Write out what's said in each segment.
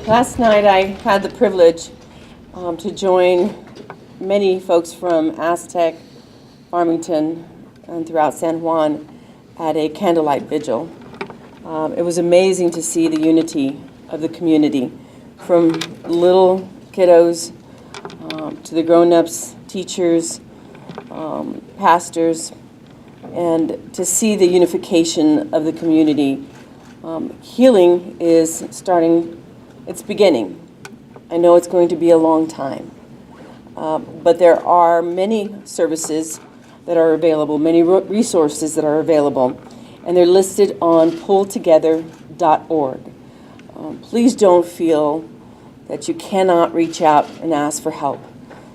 Last night I had the privilege to join many folks from Aztec, Farmington, and throughout San Juan at a candlelight vigil. It was amazing to see the unity of the community, from little kiddos to the grown-ups, teachers, pastors, and to see the unification of the community. Healing is starting, it's beginning. I know it's going to be a long time, but there are many services that are available, many resources that are available, and they're listed on pulltogether.org. Please don't feel that you cannot reach out and ask for help.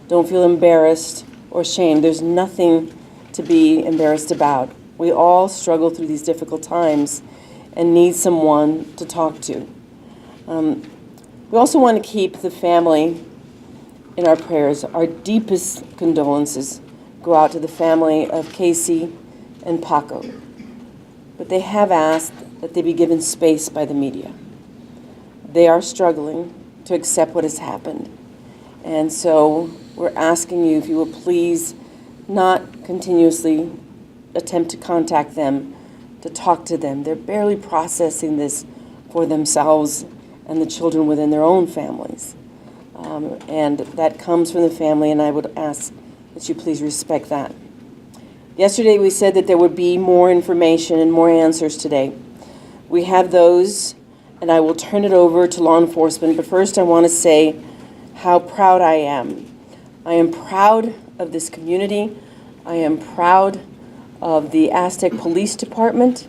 Don't feel embarrassed or shamed. There's nothing to be embarrassed about. We all struggle through these difficult times and need someone to talk to. We also want to keep the family in our prayers. Our deepest condolences go out to the family of Casey and Paco. But they have asked that they be given space by the media. They are struggling to accept what has happened. And so we're asking you if you will please not continuously attempt to contact them, to talk to them. They're barely processing this for themselves and the children within their own families. And that comes from the family, and I would ask that you please respect that. Yesterday we said that there would be more information and more answers today. We have those, and I will turn it over to law enforcement, but first I want to say how proud I am. I am proud of this community. I am proud of the Aztec Police Department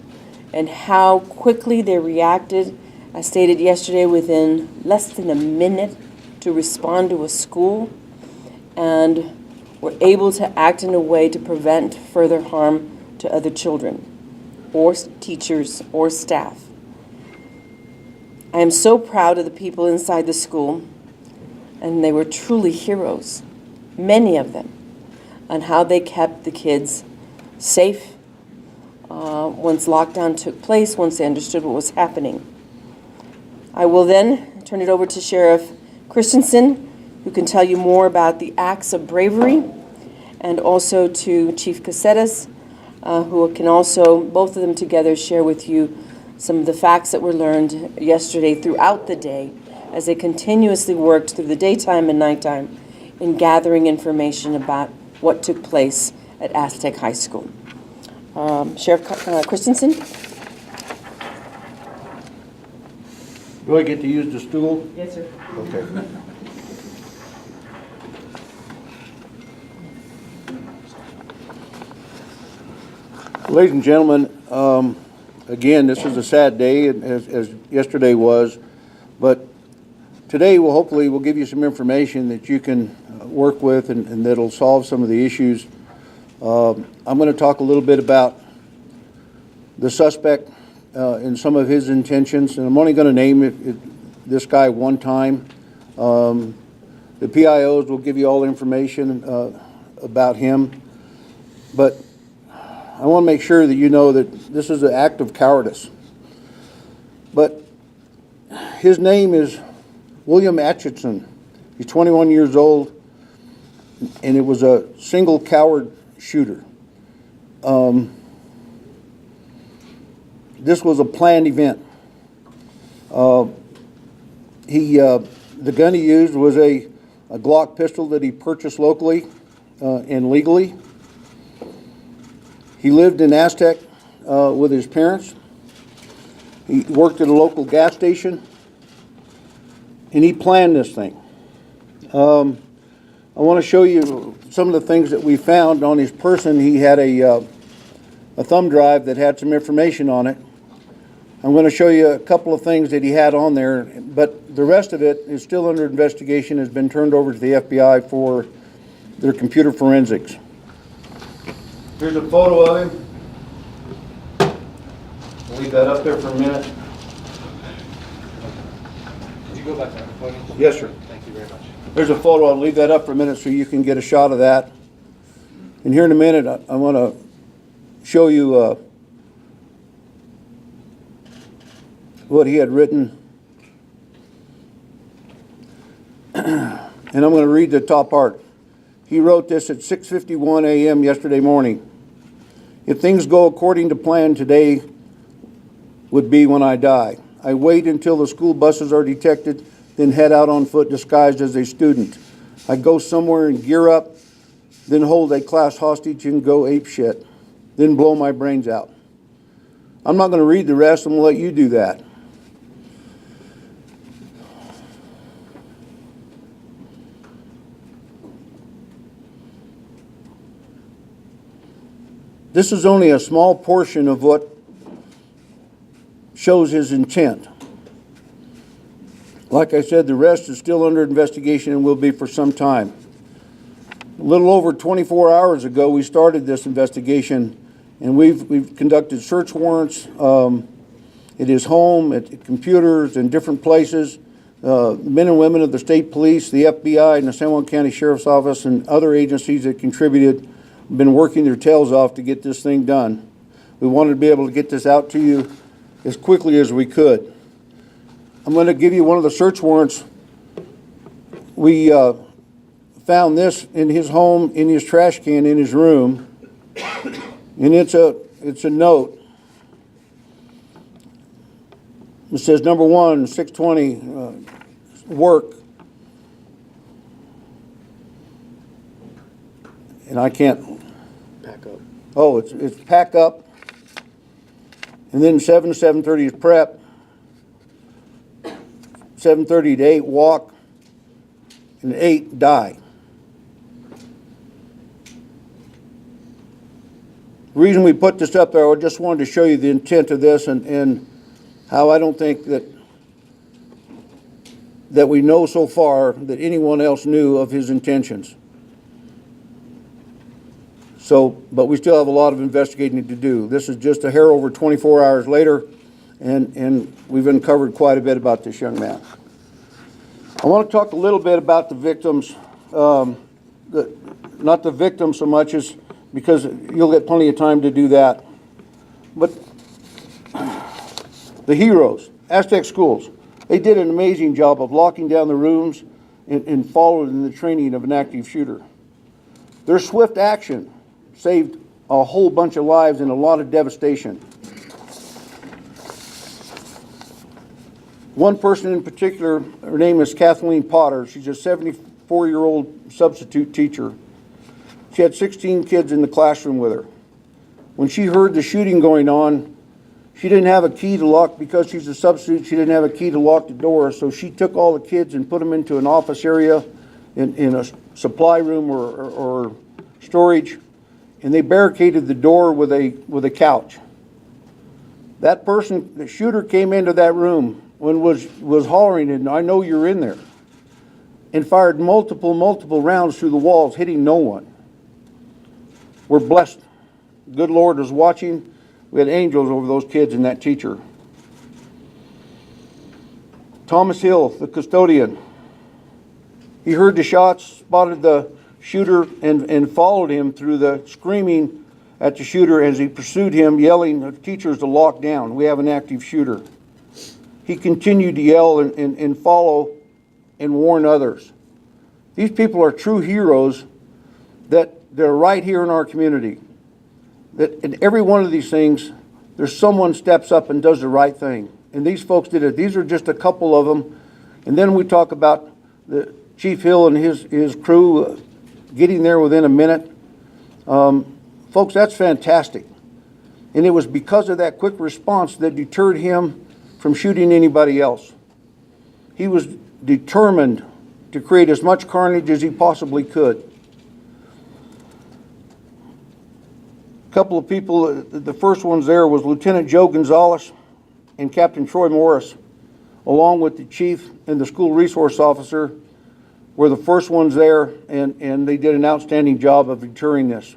and how quickly they reacted, as stated yesterday, within less than a minute to respond to a school, and were able to act in a way to prevent further harm to other children or teachers or staff. I am so proud of the people inside the school, and they were truly heroes, many of them, on how they kept the kids safe once lockdown took place, once they understood what was happening. I will then turn it over to Sheriff Christesen, who can tell you more about the acts of bravery, and also to Chief Kassetas, who can also, both of them together, share with you some of the facts that were learned yesterday throughout the day as they continuously worked through the daytime and nighttime in gathering information about what took place at Aztec High School. Sheriff Christesen? Do I get to use the stool? Yes, sir. Okay. Ladies and gentlemen, again, this is a sad day, as yesterday was, but today we'll give you some information that you can work with and that'll solve some of the issues. I'm going to talk a little bit about the suspect and some of his intentions, and I'm only going to name this guy one time. The PIOs will give you all the information about him, but I want to make sure that you know that this is an act of cowardice. But his name is William Atchison. He's 21 years old, and it was a single coward shooter. This was a planned event. The gun he used was a Glock pistol that he purchased locally and legally. He lived in Aztec with his parents. He worked at a local gas station, and he planned this thing. I want to show you some of the things that we found on his person. He had a thumb drive that had some information on it. I'm going to show you a couple of things that he had on there, but the rest of it is still under investigation, has been turned over to the FBI for their computer forensics. Here's a photo of him. I'll leave that up there for a minute. Could you go back to the photo? Yes, sir. Thank you very much. There's a photo. I'll leave that up for a minute so you can get a shot of that. And here in a minute, I want to show you what he had written And I'm going to read the top part. He wrote this at 6:51 a.m. yesterday morning. If things go according to plan, today would be when I die. I wait until the school buses are detected, then head out on foot disguised as a student. I go somewhere and gear up, then hold a class hostage and go ape shit, then blow my brains out. I'm not going to read the rest. I'm going to let you do that. This is only a small portion of what shows his intent. Like I said, the rest is still under investigation and will be for some time. A little over 24 hours ago, we started this investigation, and we've conducted search warrants at his home, at computers, in different places. Men and women of the state police, the FBI, and the San Juan County Sheriff's Office, and other agencies that contributed been working their tails off to get this thing done. We wanted to be able to get this out to you as quickly as we could. I'm going to give you one of the search warrants. We found this in his home, in his trash can, in his room, and it's a note. It says, number 1, 620, work. And I can't. Pack up. Oh, it's pack up. And then 7 to 7:30 is prep. 7:30 to 8 walk. And 8 die. The reason we put this up there, I just wanted to show you the intent of this and how I don't think that we know so far that anyone else knew of his intentions. So, but we still have a lot of investigating to do. This is just a hair over 24 hours later, and we've uncovered quite a bit about this young man. I want to talk a little bit about the victims, not the victims so much as because you'll get plenty of time to do that, but the heroes, Aztec schools, they did an amazing job of locking down the rooms and following the training of an active shooter. Their swift action saved a whole bunch of lives and a lot of devastation. One person in particular, her name is Kathleen Potter. She's a 74-year-old substitute teacher. She had 16 kids in the classroom with her. When she heard the shooting going on, she didn't have a key to lock, because she's a substitute, she didn't have a key to lock the door, so she took all the kids and put them into an office area in a supply room or storage, and they barricaded the door with a couch. That person, the shooter, came into that room when was hollering, and I know you're in there, and fired multiple rounds through the walls, hitting no one. We're blessed. The good Lord was watching. We had angels over those kids and that teacher. Thomas Hill, the custodian, he heard the shots, spotted the shooter, and followed him through the screaming at the shooter as he pursued him, yelling at teachers to lock down. We have an active shooter. He continued to yell and follow and warn others. These people are true heroes that they're right here in our community. That in every one of these things, there's someone steps up and does the right thing. And these folks did it. These are just a couple of them. And then we talk about the Chief Hill and his crew getting there within a minute. Folks, that's fantastic. And it was because of that quick response that deterred him from shooting anybody else. He was determined to create as much carnage as he possibly could. A couple of people, the first ones there was Lieutenant Joe Gonzalez and Captain Troy Morris, along with the chief and the school resource officer, were the first ones there, and they did an outstanding job of deterring this.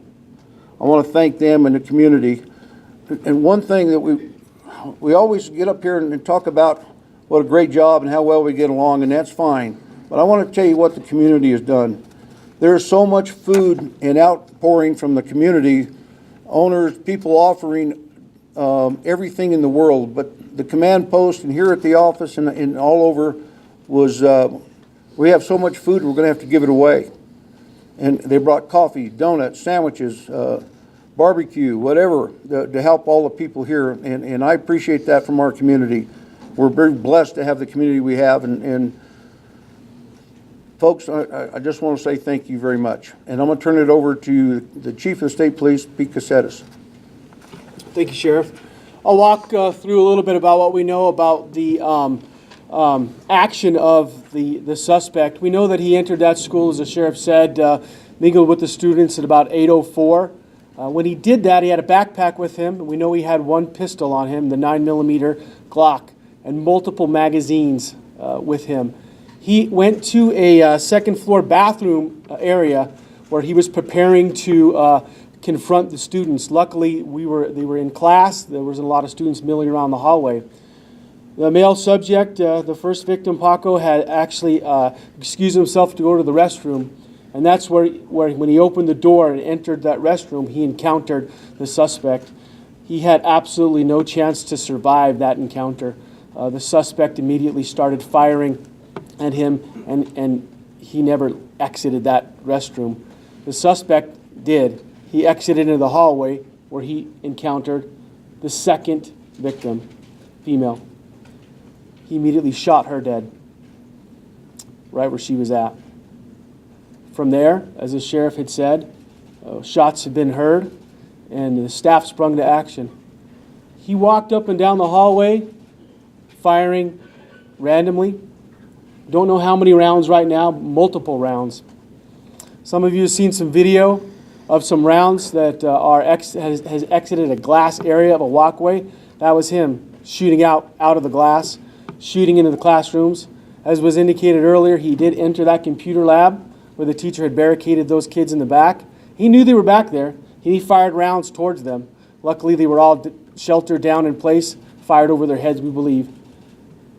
I want to thank them and the community. And one thing that we always get up here and talk about what a great job and how well we get along, and that's fine. But I want to tell you what the community has done. There's so much food and outpouring from the community, owners, people offering everything in the world. But the command post and here at the office and all over was We have so much food, we're going to have to give it away. And they brought coffee, donuts, sandwiches, barbecue, whatever, to help all the people here. And I appreciate that from our community. We're very blessed to have the community we have. And folks, I just want to say thank you very much. And I'm going to turn it over to the Chief of the State Police, Pete Kassetas. Thank you, Sheriff. I'll walk through a little bit about what we know about the action of the suspect. We know that he entered that school, as the sheriff said, mingled with the students at about 8:04. When he did that, he had a backpack with him. We know he had one pistol on him, the 9mm Glock, and multiple magazines with him. He went to a second floor bathroom area where he was preparing to confront the students. Luckily, they were in class. There wasn't a lot of students milling around the hallway. The male subject, the first victim, Paco, had actually excused himself to go to the restroom, and that's where when he opened the door and entered that restroom, he encountered the suspect. He had absolutely no chance to survive that encounter. The suspect immediately started firing at him, and he never exited that restroom. The suspect did. He exited into the hallway where he encountered the second victim, female. He immediately shot her dead, right where she was at. From there, as the sheriff had said, shots had been heard, and the staff sprung to action. He walked up and down the hallway, firing randomly. Don't know how many rounds right now, multiple rounds. Some of you have seen some video of some rounds that has exited a glass area of a walkway. That was him shooting out of the glass, shooting into the classrooms. As was indicated earlier, he did enter that computer lab where the teacher had barricaded those kids in the back. He knew they were back there. He fired rounds towards them. Luckily, they were all sheltered down in place, fired over their heads, we believe.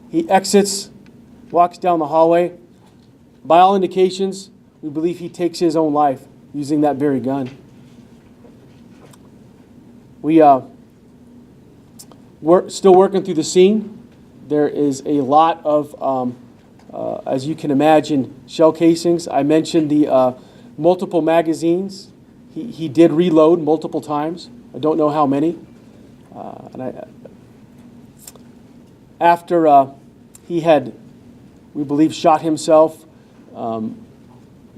He exits, walks down the hallway. By all indications, we believe he takes his own life using that very gun. We're still working through the scene. There is a lot of, as you can imagine, shell casings. I mentioned the multiple magazines. He did reload multiple times. I don't know how many. After he had, we believe, shot himself,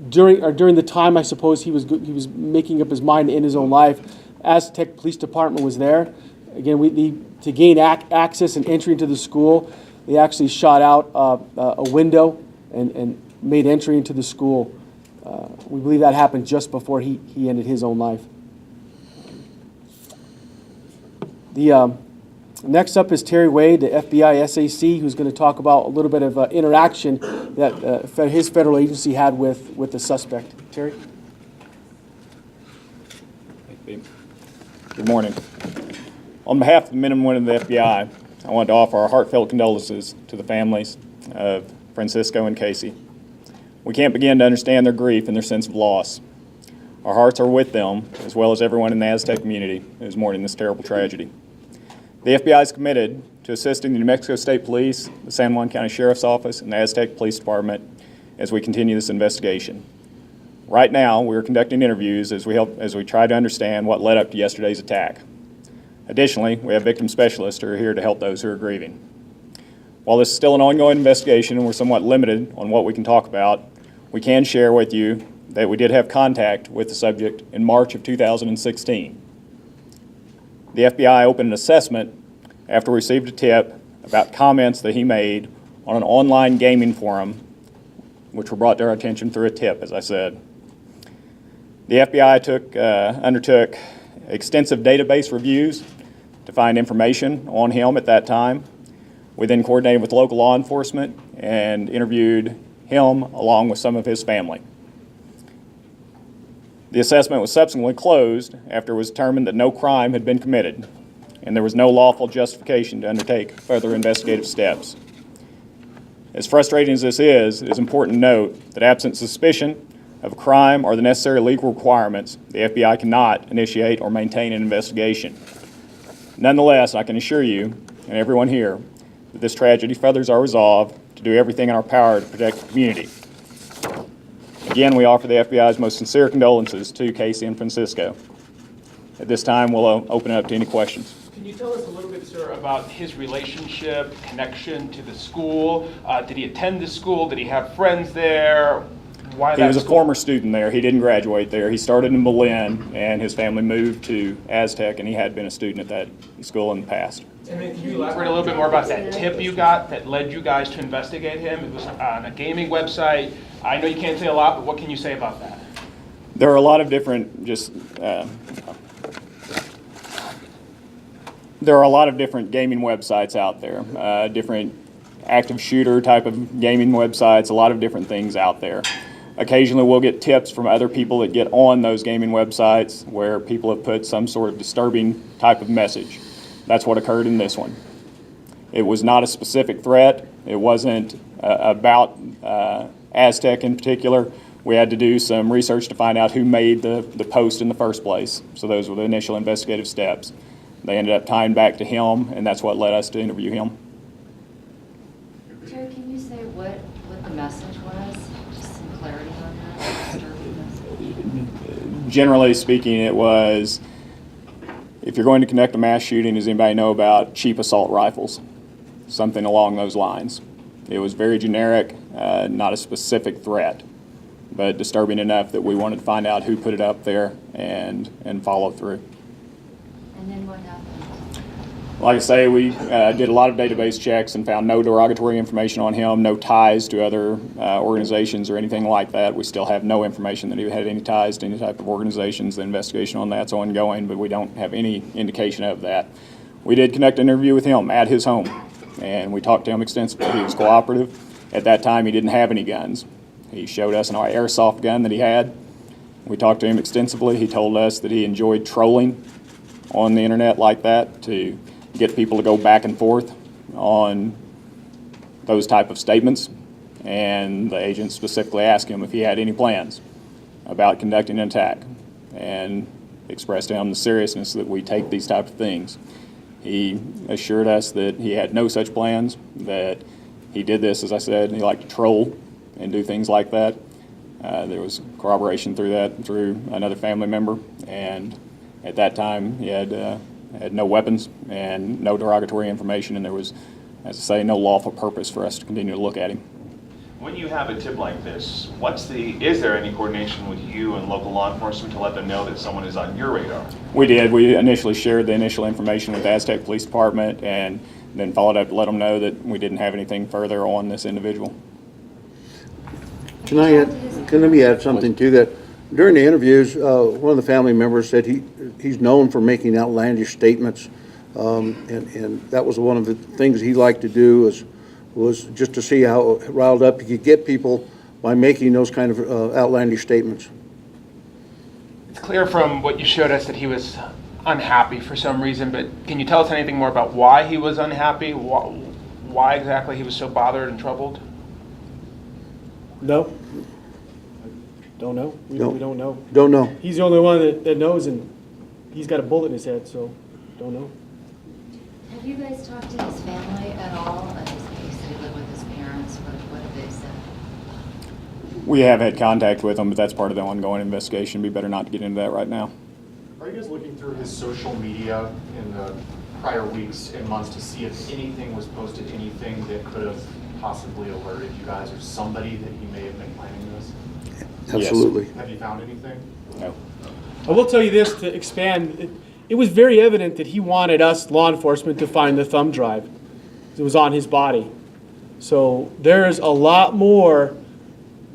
during the time, I suppose, he was making up his mind to end his own life, Aztec Police Department was there. Again, to gain access and entry into the school, they actually shot out a window and made entry into the school. We believe that happened just before he ended his own life. Next up is Terry Wade, the FBI SAC, who's going to talk about a little bit of interaction that his federal agency had with the suspect. Terry? Good morning. On behalf of the men and women of the FBI, I want to offer our heartfelt condolences to the families of Francisco and Casey. We can't begin to understand their grief and their sense of loss. Our hearts are with them, as well as everyone in the Aztec community who is mourning this terrible tragedy. The FBI is committed to assisting the New Mexico State Police, the San Juan County Sheriff's Office, and the Aztec Police Department as we continue this investigation. Right now, we are conducting interviews as we try to understand what led up to yesterday's attack. Additionally, we have victim specialists who are here to help those who are grieving. While this is still an ongoing investigation and we're somewhat limited on what we can talk about, we can share with you that we did have contact with the subject in March of 2016. The FBI opened an assessment after we received a tip about comments that he made on an online gaming forum, which were brought to our attention through a tip, as I said. The FBI undertook extensive database reviews to find information on him at that time. We then coordinated with local law enforcement and interviewed him along with some of his family. The assessment was subsequently closed after it was determined that no crime had been committed and there was no lawful justification to undertake further investigative steps. As frustrating as this is, it is important to note that absent suspicion of a crime or the necessary legal requirements, the FBI cannot initiate or maintain an investigation. Nonetheless, I can assure you and everyone here that this tragedy furthers our resolve to do everything in our power to protect the community Again, we offer the FBI's most sincere condolences to Casey and Francisco. At this time, we'll open it up to any questions. Can you tell us a little bit, sir, about his relationship, connection to the school? Did he attend the school? Did he have friends there? Why He was a former student there. He didn't graduate there. He started in Berlin, and his family moved to Aztec, and he had been a student at that school in the past. And then can you elaborate a little bit more about that tip you got that led you guys to investigate him? It was on a gaming website. I know you can't say a lot, but what can you say about that? There are a lot of different there are a lot of different gaming websites out there, different active shooter type of gaming websites, a lot of different things out there. Occasionally we'll get tips from other people that get on those gaming websites where people have put some sort of disturbing type of message. That's what occurred in this one. It was not a specific threat. It wasn't about Aztec in particular. We had to do some research to find out who made the post in the first place. So those were the initial investigative steps. They ended up tying back to him, and that's what led us to interview him. Jerry, can you say what the message was? Just some clarity on that. Disturbing message. Generally speaking, it was, if you're going to conduct a mass shooting, does anybody know about cheap assault rifles? Something along those lines. It was very generic, not a specific threat, but disturbing enough that we wanted to find out who put it up there and follow through. And then what happened? Like I say, we did a lot of database checks and found no derogatory information on him, no ties to other organizations or anything like that. We still have no information that he had any ties to any type of organizations. The investigation on that's ongoing, but we don't have any indication of that. We did conduct an interview with him at his home, and we talked to him extensively. He was cooperative. At that time, he didn't have any guns. He showed us an airsoft gun that he had. We talked to him extensively. He told us that he enjoyed trolling on the internet like that to get people to go back and forth on those type of statements. And the agent specifically asked him if he had any plans about conducting an attack and expressed to him the seriousness that we take these type of things. He assured us that he had no such plans, that he did this, as I said, he liked to troll and do things like that. There was corroboration through that through another family member, and at that time he had no weapons and no derogatory information, and there was, as I say, no lawful purpose for us to continue to look at him. When you have a tip like this, is there any coordination with you and local law enforcement to let them know that someone is on your radar? We did. We initially shared the initial information with the Aztec Police Department and then followed up to let them know that we didn't have anything further on this individual. Can let me add something to that? During the interviews, one of the family members said he's known for making outlandish statements, and that was one of the things he liked to do was just to see how riled up he could get people by making those kind of outlandish statements. It's clear from what you showed us that he was unhappy for some reason, but can you tell us anything more about why he was unhappy? Why exactly he was so bothered and troubled? No. Don't know. We No. don't know. Don't know. He's the only one that knows, and he's got a bullet in his head, so don't know. Have you guys talked to his family at all? He said he lived with his parents. What have they said? We have had contact with him, but that's part of the ongoing investigation. It'd be better not to get into that right now. Are you guys looking through his social media in the prior weeks and months to see if anything was posted, anything that could have possibly alerted you guys or somebody that he may have been planning this? Absolutely. Have you found anything? No. I will tell you this to expand. It was very evident that he wanted us, law enforcement, to find the thumb drive. It was on his body. So there's a lot more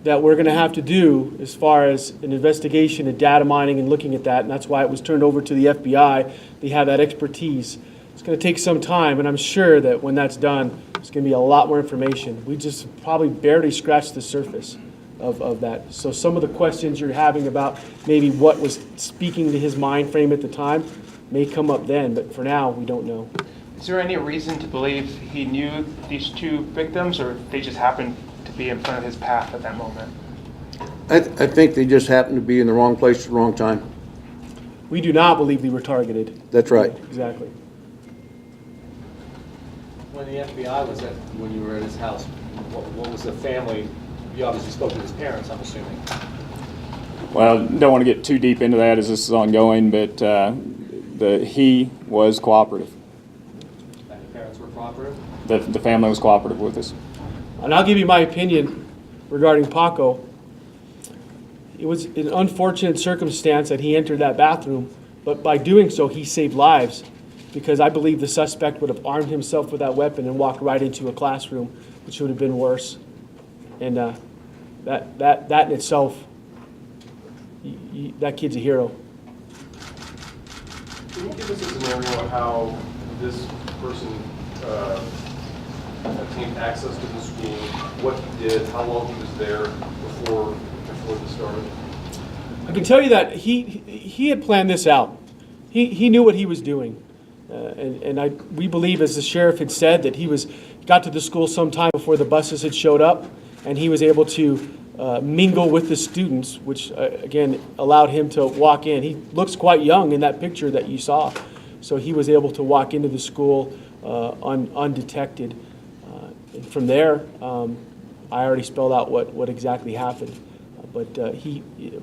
that we're going to have to do as far as an investigation and data mining and looking at that, and that's why it was turned over to the FBI. They have that expertise. It's going to take some time, and I'm sure that when that's done, there's going to be a lot more information. We just probably barely scratched the surface of that. So some of the questions you're having about maybe what was speaking to his mind frame at the time may come up then, but for now, we don't know. Is there any reason to believe he knew these two victims, or they just happened to be in front of his path at that moment? I think they just happened to be in the wrong place at the wrong time. We do not believe they were targeted. That's right. Exactly. When the FBI was when you were at his house, what was the family? You obviously spoke to his parents, I'm assuming. Well, don't want to get too deep into that as this is ongoing, but he was cooperative. And the parents were cooperative? The family was cooperative with us. And I'll give you my opinion regarding Paco. It was an unfortunate circumstance that he entered that bathroom, but by doing so, he saved lives, because I believe the suspect would have armed himself with that weapon and walked right into a classroom, which would have been worse. And that in itself, that kid's a hero. Can you give us a scenario of how this person obtained access to the school, what he did, how long he was there before this started? I can tell you that he had planned this out. He knew what he was doing. We believe, as the sheriff had said, that he got to the school sometime before the buses had showed up, and he was able to mingle with the students, which again allowed him to walk in. He looks quite young in that picture that you saw, so he was able to walk into the school undetected. And from there, I already spelled out what exactly happened. But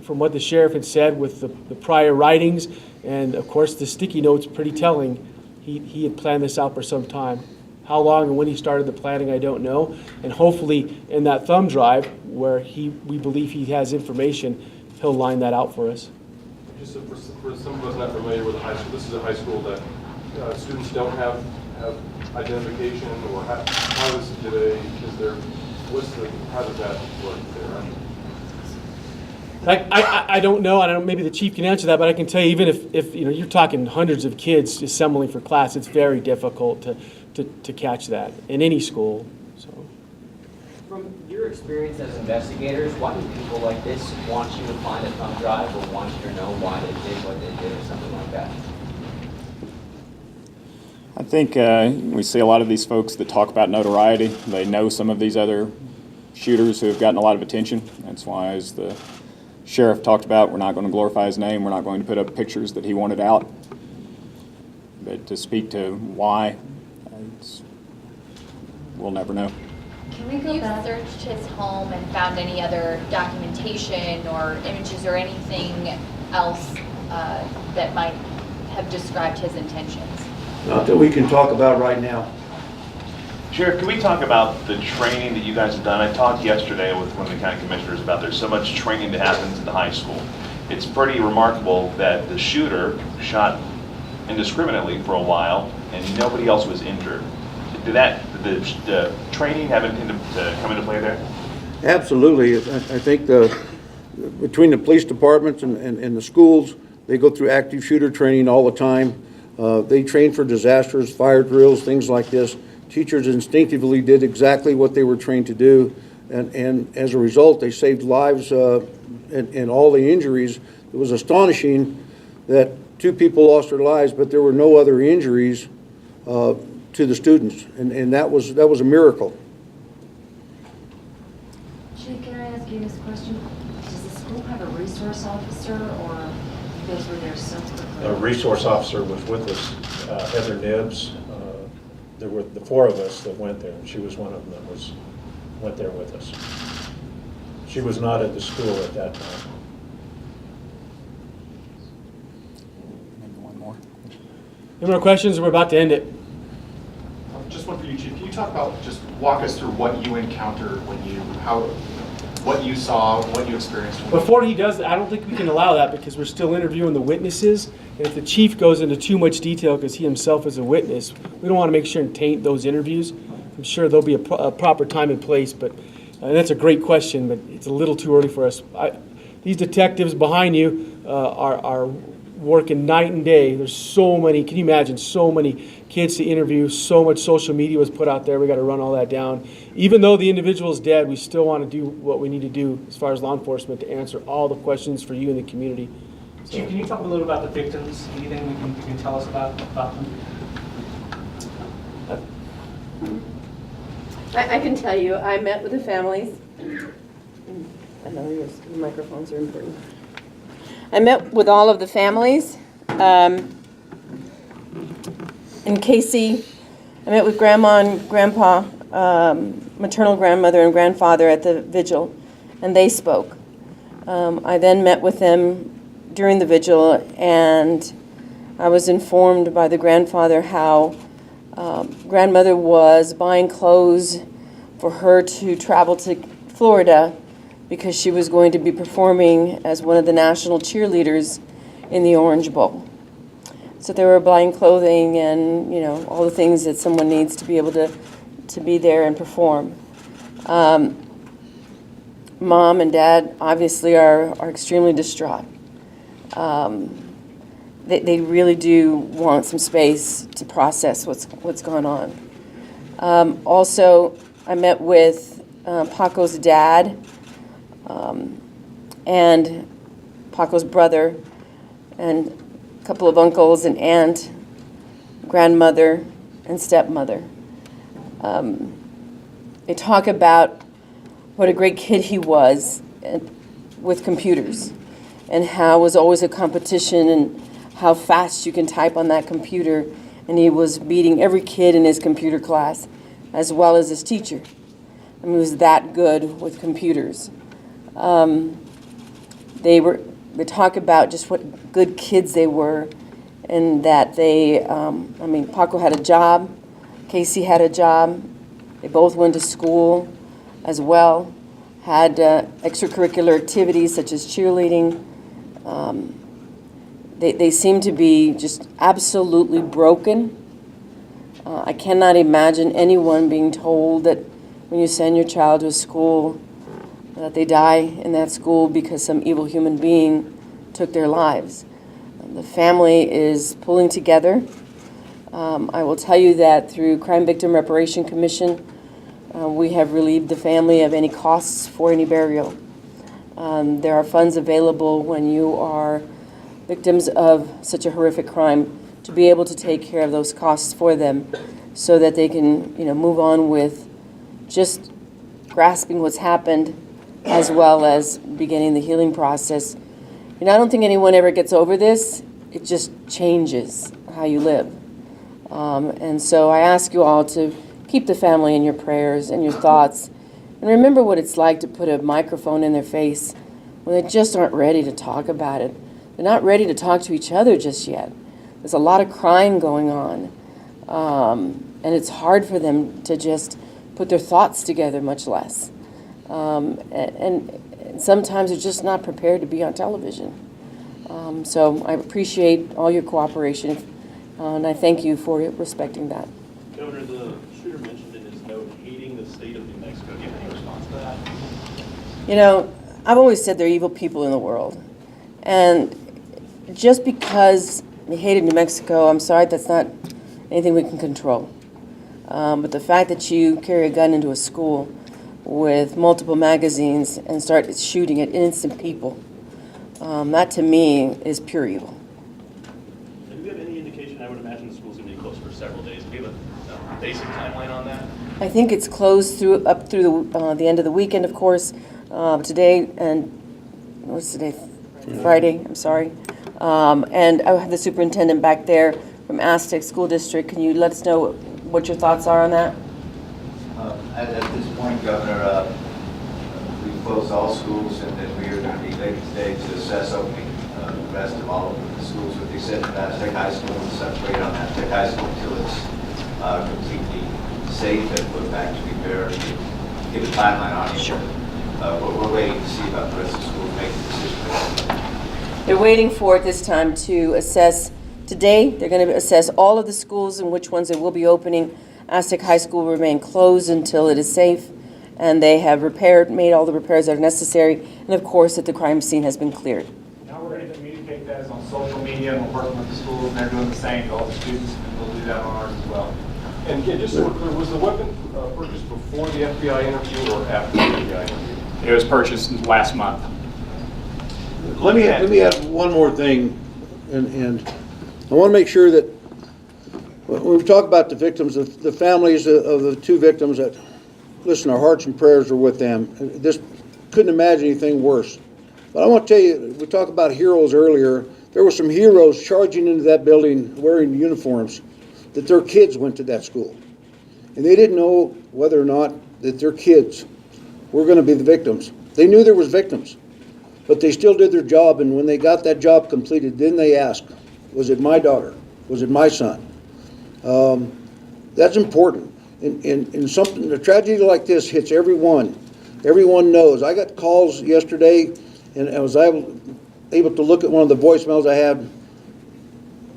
from what the sheriff had said with the prior writings, and of course the sticky notes pretty telling, he had planned this out for some time. How long and when he started the planning, I don't know. And hopefully in that thumb drive where we believe he has information, he'll line that out for us. Just for some of us not familiar with the high school, this is a high school that students don't have identification, or how does that work there? I don't know. Maybe the chief can answer that, but I can tell you, even if you're talking hundreds of kids assembling for class, it's very difficult to catch that in any school. So, from your experience as investigators, why do people like this want you to find a thumb drive, or want you to know why they did what they did, or something like that? I think we see a lot of these folks that talk about notoriety. They know some of these other shooters who have gotten a lot of attention. That's why, as the sheriff talked about, we're not going to glorify his name. We're not going to put up pictures that he wanted out. But to speak to why, we'll never know. Can we go back? Have you searched his home and found any other documentation or images or anything else that might have described his intentions? Not that we can talk about right now. Sheriff, can we talk about the training that you guys have done? I talked yesterday with one of the county commissioners about there's so much training that happens in the high school. It's pretty remarkable that the shooter shot indiscriminately for a while and nobody else was injured. Did the training have anything to come into play there? Absolutely. I think between the police departments and the schools, they go through active shooter training all the time. They train for disasters, fire drills, things like this. Teachers instinctively did exactly what they were trained to do, and as a result, they saved lives and all the injuries. It was astonishing that 2 people lost their lives, but there were no other injuries to the students, and that was a miracle. Chief, can I ask you this question? Does the school have a resource officer, or you guys were there so quickly? A resource officer was with us, Heather Nibbs. There were the 4 of us that went there, and she was one of them that went there with us. She was not at the school at that time. Maybe one more. any more questions? We're about to end it. Just one for you, Chief. Can you talk about, just walk us through what you encountered what you saw, what you experienced? Before he does that, I don't think we can allow that, because we're still interviewing the witnesses. And if the chief goes into too much detail because he himself is a witness, we don't want to make sure and taint those interviews. I'm sure there'll be a proper time and place, but and that's a great question, but it's a little too early for us. These detectives behind you are working night and day. There's so many, can you imagine, so many kids to interview, so much social media was put out there. We got to run all that down. Even though the individual is dead, we still want to do what we need to do as far as law enforcement to answer all the questions for you in the community. So. Chief, can you talk a little about the victims? Anything you can tell us about them? I can tell you, I met with the families. I know your microphones are important. I met with all of the families. In Casey, I met with Grandma and Grandpa, maternal grandmother and grandfather at the vigil, and they spoke. I then met with them during the vigil, and I was informed by the grandfather how grandmother was buying clothes for her to travel to Florida because she was going to be performing as one of the national cheerleaders in the Orange Bowl. So they were buying clothing and, all the things that someone needs to be able to be there and perform. Mom and Dad obviously are extremely distraught. They really do want some space to process what's gone on. Also, I met with Paco's dad and Paco's brother and a couple of uncles and aunt, grandmother and stepmother. They talk about what a great kid he was with computers, and how it was always a competition and how fast you can type on that computer, and he was beating every kid in his computer class as well as his teacher. I mean, he was that good with computers. They talk about just what good kids they were, and that Paco had a job, Casey had a job, they both went to school as well, had extracurricular activities such as cheerleading. They seem to be just absolutely broken. I cannot imagine anyone being told that when you send your child to a school that they die in that school because some evil human being took their lives. The family is pulling together. I will tell you that through Crime Victim Reparation Commission, we have relieved the family of any costs for any burial. There are funds available when you are victims of such a horrific crime to be able to take care of those costs for them so that they can, move on with just grasping what's happened as well as beginning the healing process. I don't think anyone ever gets over this. It just changes how you live. And so I ask you all to keep the family in your prayers and your thoughts, and remember what it's like to put a microphone in their face when they just aren't ready to talk about it. They're not ready to talk to each other just yet. There's a lot of crying going on, and it's hard for them to just put their thoughts together, much less. And sometimes they're just not prepared to be on television. So I appreciate all your cooperation, and I thank you for respecting that. Governor, the shooter mentioned in his note hating the state of New Mexico. Do you have any response to that? I've always said there are evil people in the world. And just because they hated New Mexico, I'm sorry, that's not anything we can control. But the fact that you carry a gun into a school with multiple magazines and start shooting at innocent people, that to me is pure evil. And do we have any indication? I would imagine the school's going to be closed for several days. Do we have a basic timeline on that? I think it's closed up through the end of the weekend, of course. Today and what's today? Friday. I'm sorry. And I have the superintendent back there from Aztec School District. Can you let us know what your thoughts are on that? At this point, Governor, we've closed all schools, and then we are going to be late today to assess opening the rest of all of the schools, with the exception of Aztec High School, and such wait on Aztec High School until it's completely safe and put back to repair. Give a timeline on it. Sure. We're waiting to see about the rest of the schools make the decision. They're waiting for it this time to assess. Today, they're going to assess all of the schools and which ones they will be opening. Aztec High School will remain closed until it is safe, and they have made all the repairs that are necessary, and of course that the crime scene has been cleared. Now we're going to communicate that on social media, and we're working with the schools, and they're doing the same to all the students, and we'll do that on ours as well. And again, just so we're clear, was the weapon purchased before the FBI interview or after the FBI interview? It was purchased last month. Let me add one more thing, and I want to make sure that when we talk about the victims, the families of the two victims, that, listen, our hearts and prayers are with them. This couldn't imagine anything worse. But I want to tell you, we talked about heroes earlier. There were some heroes charging into that building wearing uniforms that their kids went to that school. And they didn't know whether or not that their kids were going to be the victims. They knew there was victims. but they still did their job, and when they got that job completed, then they asked, was it my daughter? Was it my son? That's important. And something, a tragedy like this hits everyone. Everyone knows. I got calls yesterday, and I was able to look at one of the voicemails I had.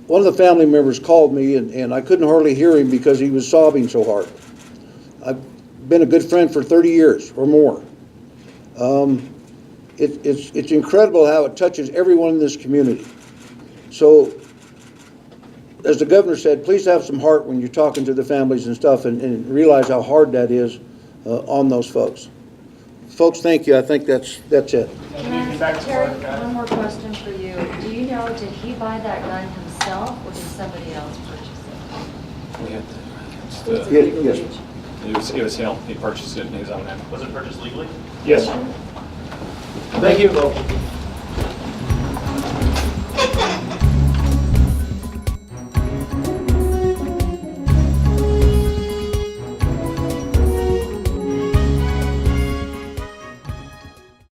One of the family members called me, and I couldn't hardly hear him because he was sobbing so hard. I've been a good friend for 30 years or more. It's incredible how it touches everyone in this community. So, as the governor said, please have some heart when you're talking to the families and stuff, and realize how hard that is on those folks. Folks, thank you. I think that's it. Can I ask Terry one more question for you? Do you know, did he buy that gun himself, or did somebody else purchase it? Yes. It was him. He purchased it in his own name. Was it purchased legally? Yes. Thank you.